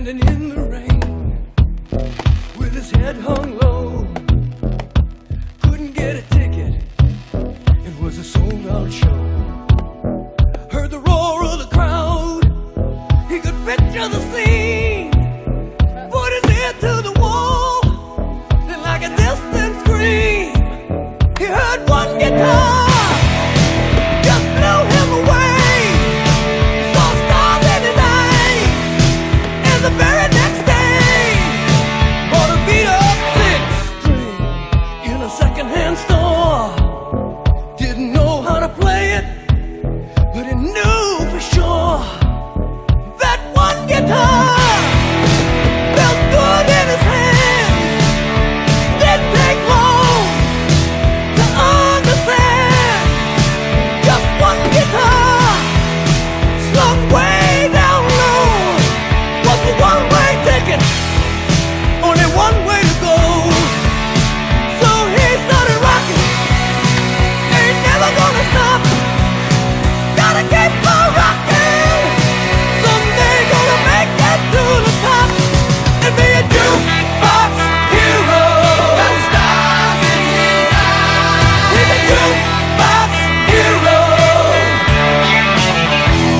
standing in the rain with his head hung low. Couldn't get a ticket, it was a sold-out show. Heard the roar of the crowd, he could picture the scene. Put his ear to the wall, and like a distant scream, he heard one guitar. Second-hand store, didn't know how to play it, but he knew for sure that one guitar felt good in his hands. Didn't take long to understand. Just one guitar slung way down low was a one-way ticket, only one way to go.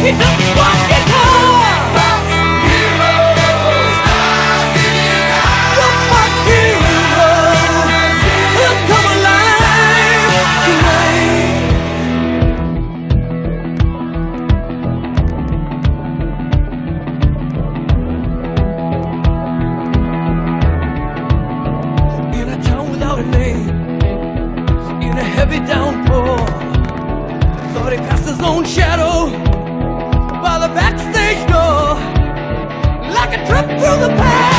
He took one guitar, box hero, stars in his eyes. Jukebox hero, he'll come alive tonight. In a town without a name, in a heavy downpour, thought he passed his own shadow by the backstage door, like a trip through the past.